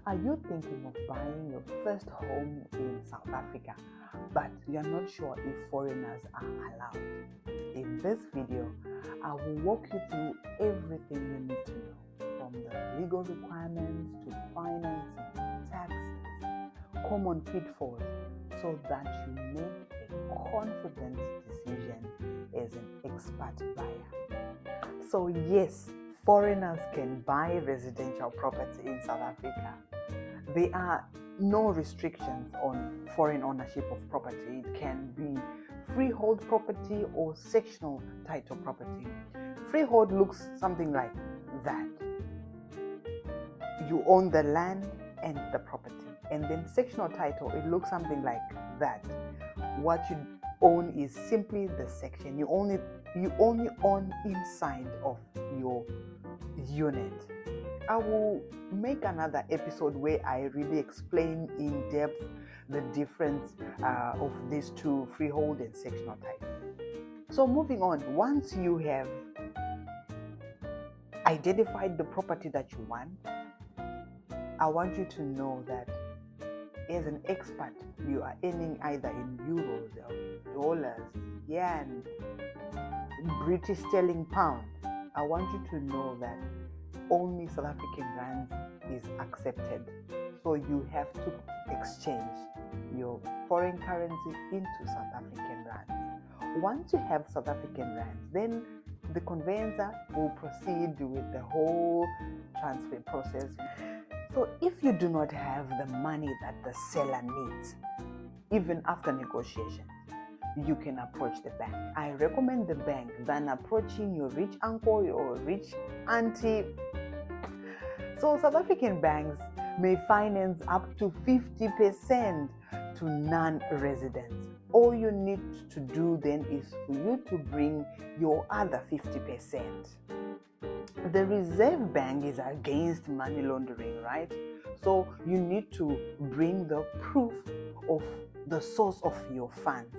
Are you thinking of buying your first home in South Africa, but you're not sure if foreigners are allowed? In this video, I will walk you through everything you need to know, from the legal requirements to financing, taxes, common pitfalls, so that you make a confident decision as an expat buyer. So yes, foreigners can buy residential property in South Africa. There are no restrictions on foreign ownership of property. It can be freehold property or sectional title property. Freehold looks something like that. You own the land and the property. And then sectional title, it looks something like that. What you own is simply the section. You only own inside of your unit. I will make another episode where I really explain in depth the difference of these two, freehold and sectional title. So moving on, once you have identified the property that you want, I want you to know that as an expat, you are earning either in euros or dollars, yen, British sterling, pound. I want you to know that only South African rands is accepted. So you have to exchange your foreign currency into South African rands. Once you have South African rands, then the conveyancer will proceed with the whole transfer process. So if you do not have the money that the seller needs, even after negotiation, you can approach the bank. I recommend the bank than approaching your rich uncle or rich auntie. So South African banks may finance up to 50% to non-residents. All you need to do then is for you to bring your other 50%. The Reserve Bank is against money laundering, right? So you need to bring the proof of the source of your funds.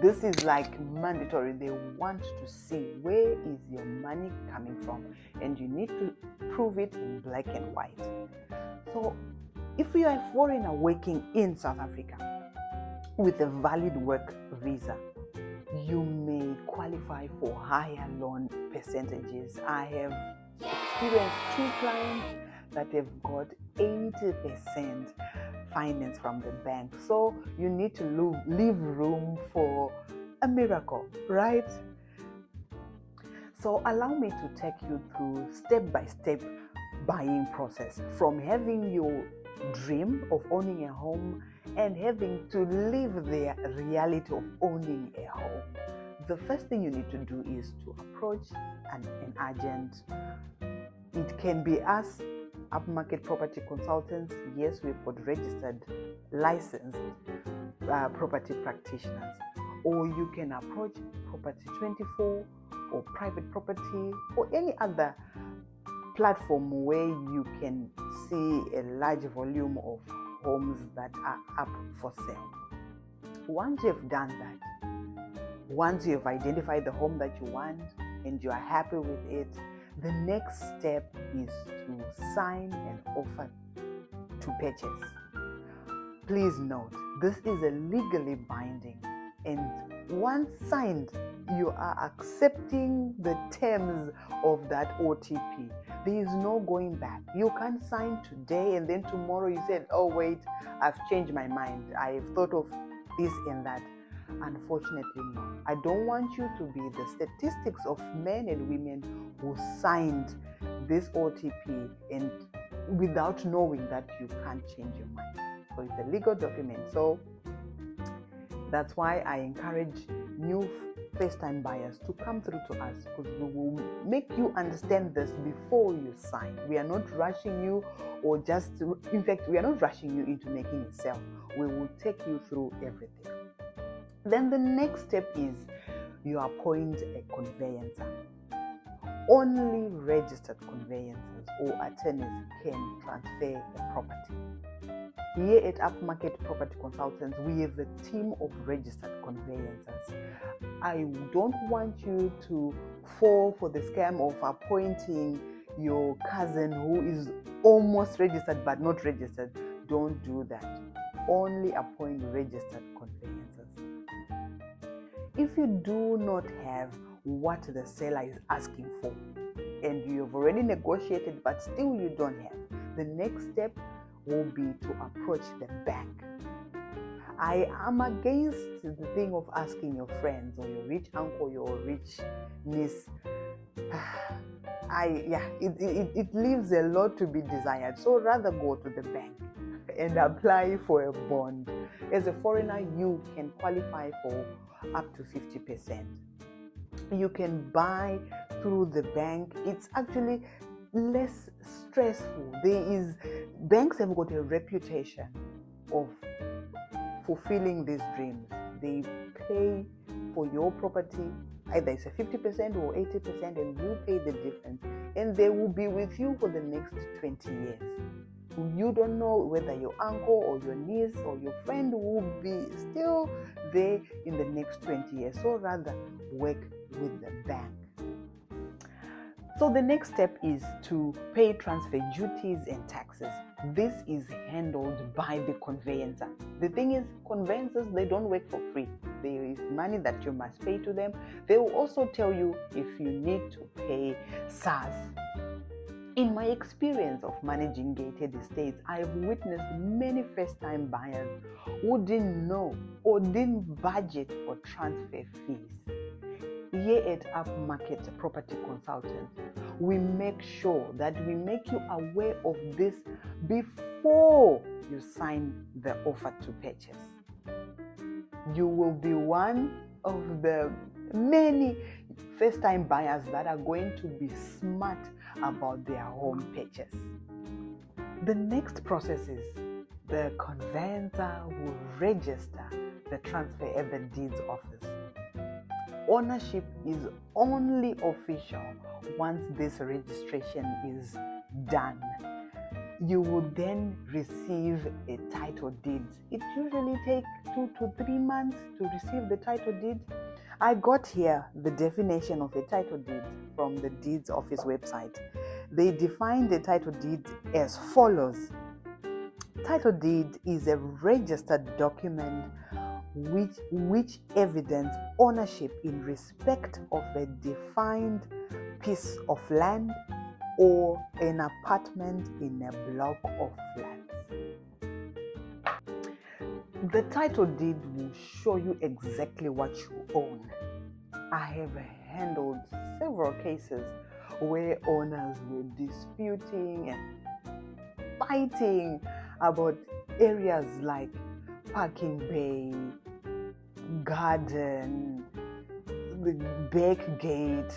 This is like mandatory. They want to see where is your money coming from, and you need to prove it in black and white. So if you are a foreigner working in South Africa with a valid work visa, you may qualify for higher loan percentages. I have experienced 2 clients that have got 80% finance from the bank. So you need to leave room for a miracle, right? So allow me to take you through step-by-step buying process, from having your dream of owning a home and having to live the reality of owning a home. The first thing you need to do is to approach an agent. It can be us, upmarket property consultants. Yes, we've got registered, licensed property practitioners. Or you can approach Property 24 or Private Property or any other platform where you can see a large volume of homes that are up for sale. Once you've done that, once you've identified the home that you want and you are happy with it, the next step is to sign an offer to purchase. Please note, this is a legally binding, and once signed, you are accepting the terms of that OTP. There is no going back. You can't sign today and then tomorrow you said, oh wait, I've changed my mind. I've thought of this and that. Unfortunately, no. I don't want you to be the statistics of men and women who signed this OTP and without knowing that you can't change your mind. So it's a legal document. So that's why I encourage new first-time buyers to come through to us, because we will make you understand this before you sign. We are not rushing you, in fact, we are not rushing you into making a sale. We will take you through everything. Then the next step is you appoint a conveyancer. Only registered conveyancers or attorneys can transfer a property. Here at Upmarket Property Consultants, we have a team of registered conveyancers. I don't want you to fall for the scam of appointing your cousin who is almost registered but not registered. Don't do that. Only appoint registered conveyancers. If you do not have what the seller is asking for, and you have already negotiated but still you don't have, the next step will be to approach the bank. I am against the thing of asking your friends or your rich uncle, your rich niece. It leaves a lot to be desired. So rather go to the bank and apply for a bond. As a foreigner, you can qualify for up to 50%. You can buy through the bank. It's actually less stressful. Banks have got a reputation of fulfilling these dreams. They pay for your property, either it's a 50% or 80%, and you pay the difference, and they will be with you for the next 20 years. You don't know whether your uncle or your niece or your friend will be still there in the next 20 years. So rather work with the bank. So the next step is to pay transfer duties and taxes. This is handled by the conveyancer. The thing is, conveyancers, they don't work for free. There is money that you must pay to them. They will also tell you if you need to pay SARS. In my experience of managing gated estates, I have witnessed many first-time buyers who didn't know or didn't budget for transfer fees. Here at Upmarket Property Consultants, we make sure that we make you aware of this before you sign the offer to purchase. You will be one of the many first-time buyers that are going to be smart about their home purchase. The next process is the conveyancer will register the transfer at the deeds office. Ownership is only official once this registration is done. You will then receive a title deed. It usually takes 2 to 3 months to receive the title deed. I got here the definition of a title deed from the deeds office website. They define the title deed as follows. Title deed is a registered document which evidence ownership in respect of a defined piece of land or an apartment in a block of flats. The title deed will show you exactly what you own. I have handled several cases where owners were disputing and fighting about areas like parking bay, garden, the back gate,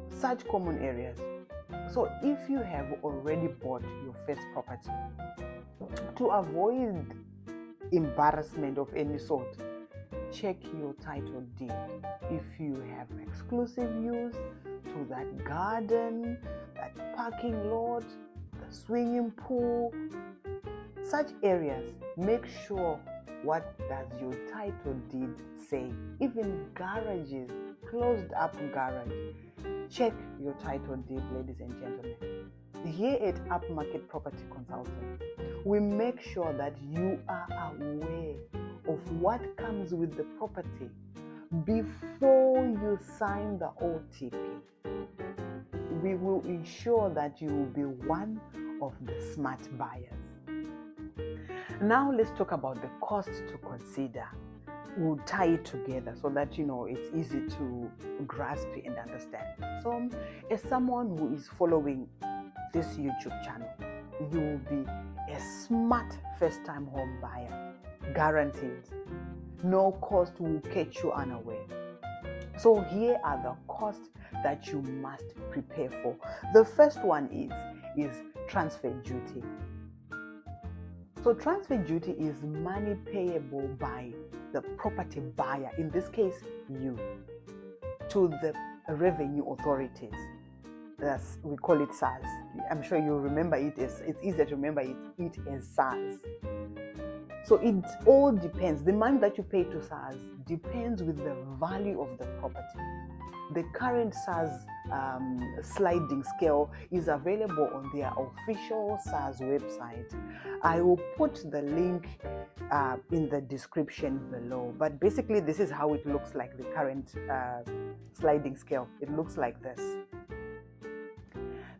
such common areas. So if you have already bought your first property, to avoid embarrassment of any sort, check your title deed. If you have exclusive use to that garden, that parking lot, the swimming pool, such areas, make sure what does your title deed say. Even garages, closed up garage, check your title deed, ladies and gentlemen. Here at Upmarket Property Consultant, we make sure that you are aware of what comes with the property before you sign the OTP. We will ensure that you will be one of the smart buyers. Now let's talk about the cost to consider. We'll tie it together so that it's easy to grasp and understand. So as someone who is following this YouTube channel, you will be a smart first-time home buyer, guaranteed. No cost will catch you unaware. So here are the costs that you must prepare for. The first one is transfer duty. So transfer duty is money payable by the property buyer, in this case you, to the revenue authorities. We call it SARS. I'm sure you remember it as, it's easier to remember it as SARS. So it all depends. The money that you pay to SARS depends with the value of the property. the current SARS sliding scale is available on their official SARS website. I will put the link in the description below. But basically, this is how it looks like, the current sliding scale. It looks like this.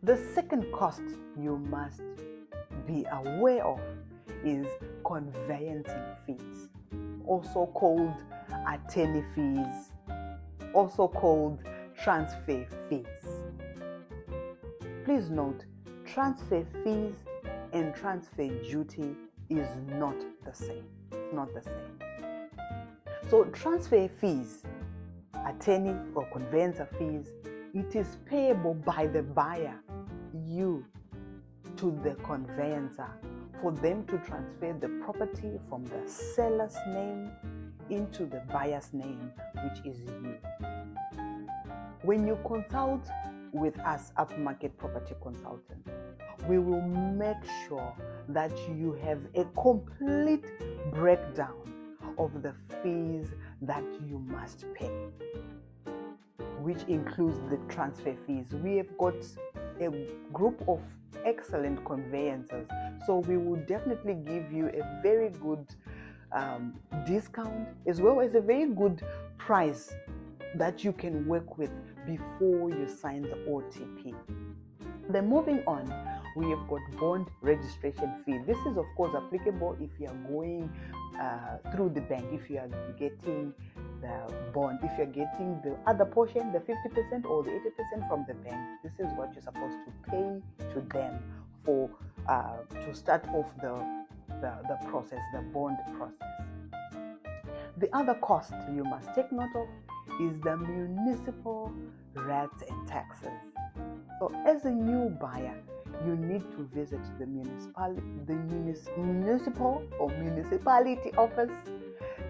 The second cost you must be aware of is conveyancing fees, also called attorney fees, also called transfer fees. Please note, transfer fees and transfer duty is not the same. It's not the same. So transfer fees, attorney or conveyancer fees, it is payable by the buyer, you, to the conveyancer for them to transfer the property from the seller's name into the buyer's name, which is you. When you consult with us, upmarket property consultant, we will make sure that you have a complete breakdown of the fees that you must pay, which includes the transfer fees. We have got a group of excellent conveyancers, so we will definitely give you a very good discount, as well as a very good price that you can work with before you sign the OTP. Then moving on, we have got bond registration fee. This is of course applicable if you are going through the bank, if you are getting the bond, if you're getting the other portion, the 50% or the 80% from the bank. This is what you're supposed to pay to them for to start off the process, the bond process. The other cost you must take note of is the municipal rates and taxes. So as a new buyer, you need to visit the municipal or municipality office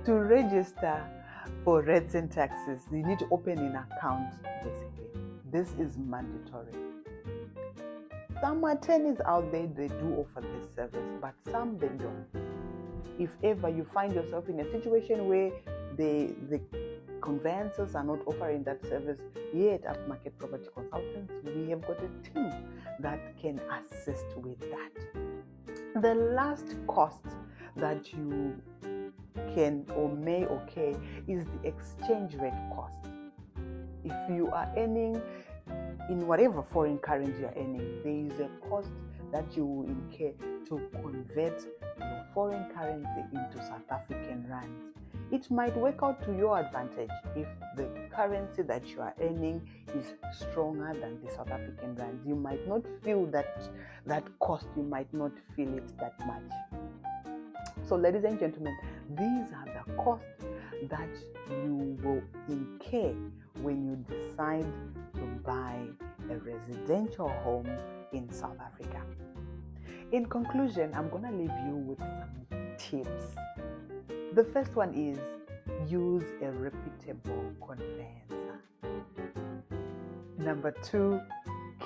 to register for rates and taxes. You need to open an account, basically. This is mandatory. Some attorneys out there, they do offer this service, but some they don't. If ever you find yourself in a situation where the conveyancers are not offering that service, here at Upmarket Property Consultants, we have got a team that can assist with that. The last cost that you can or may occur is the exchange rate cost. If you are earning in whatever foreign currency you are earning, there is a cost that you will incur to convert your foreign currency into South African rands. It might work out to your advantage if the currency that you are earning is stronger than the South African rands. You might not feel that cost, you might not feel it that much. So ladies and gentlemen, these are the costs that you will incur when you decide to buy a residential home in South Africa. In conclusion, I'm going to leave you with some tips. The first one is use a reputable conveyancer. Number 2,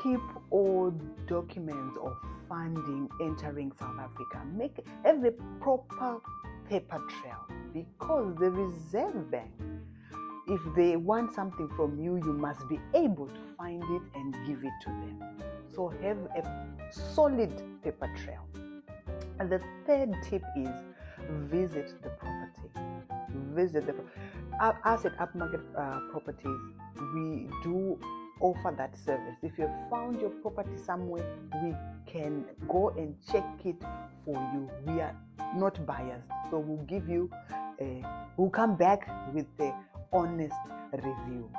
keep all documents of funding entering South Africa. Have a proper paper trail, because the Reserve Bank, if they want something from you, you must be able to find it and give it to them. So have a solid paper trail. And the third tip is visit the property. Us at Upmarket Properties, we do offer that service. If you have found your property somewhere, we can go and check it for you. We are not biased, so we'll come back with the honest review.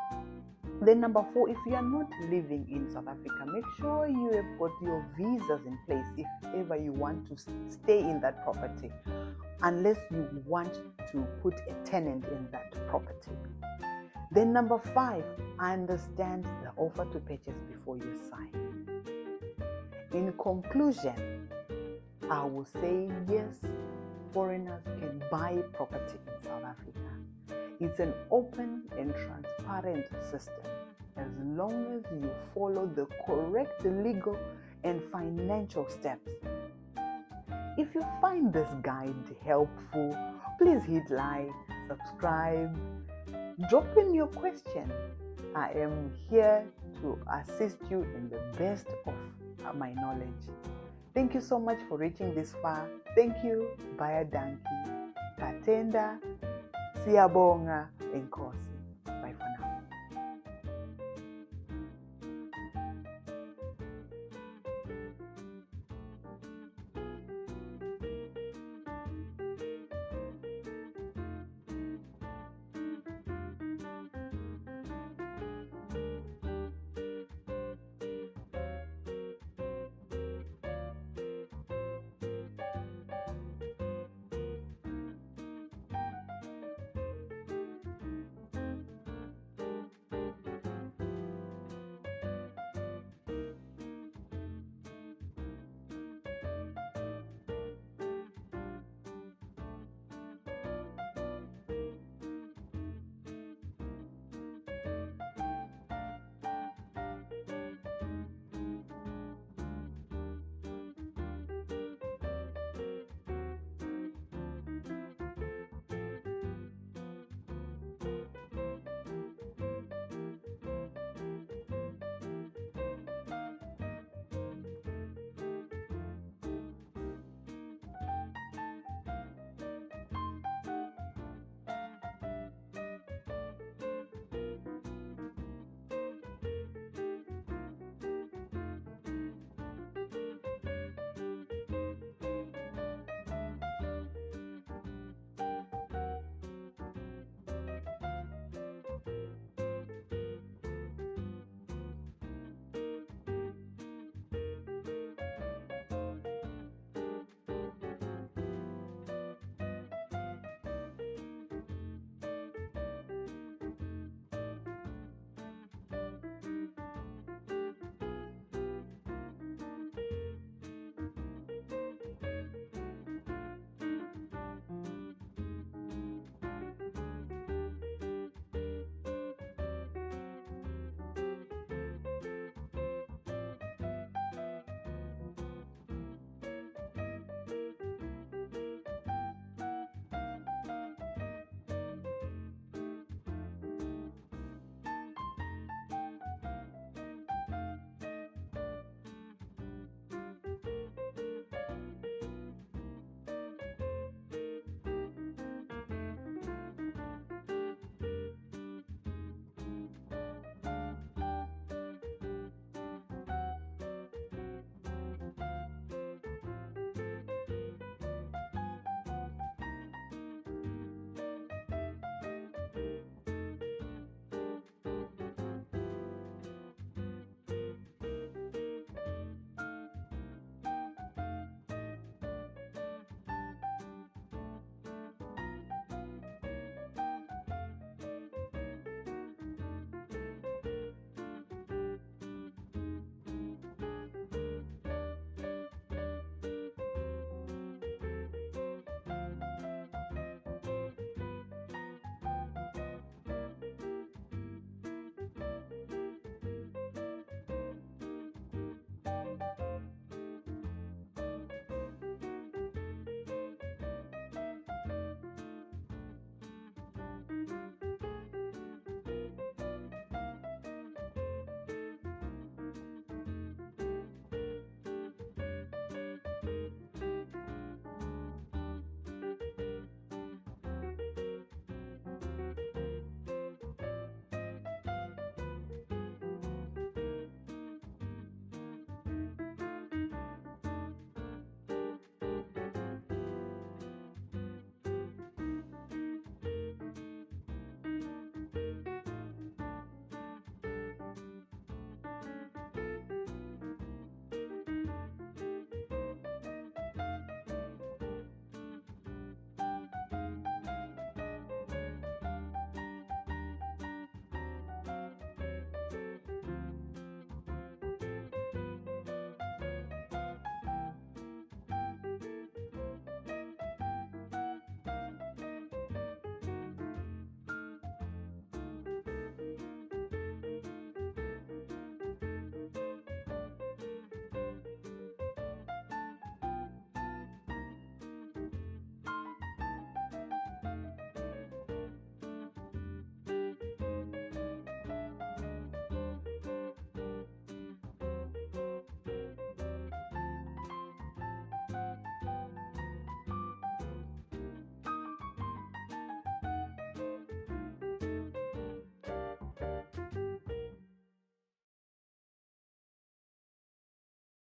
Then number 4, if you are not living in South Africa, make sure you have got your visas in place if ever you want to stay in that property, unless you want to put a tenant in that property. Then number 5, understand the offer to purchase before you sign. In conclusion, I will say yes, foreigners can buy property in South Africa. It's an open and transparent system as long as you follow the correct legal and financial steps. If you find this guide helpful, please hit like, subscribe, drop in your question. I am here to assist you in the best of my knowledge. Thank you so much for reaching this far. Thank you, Baya Danki, Katenda, Siyabonga, Enkosi.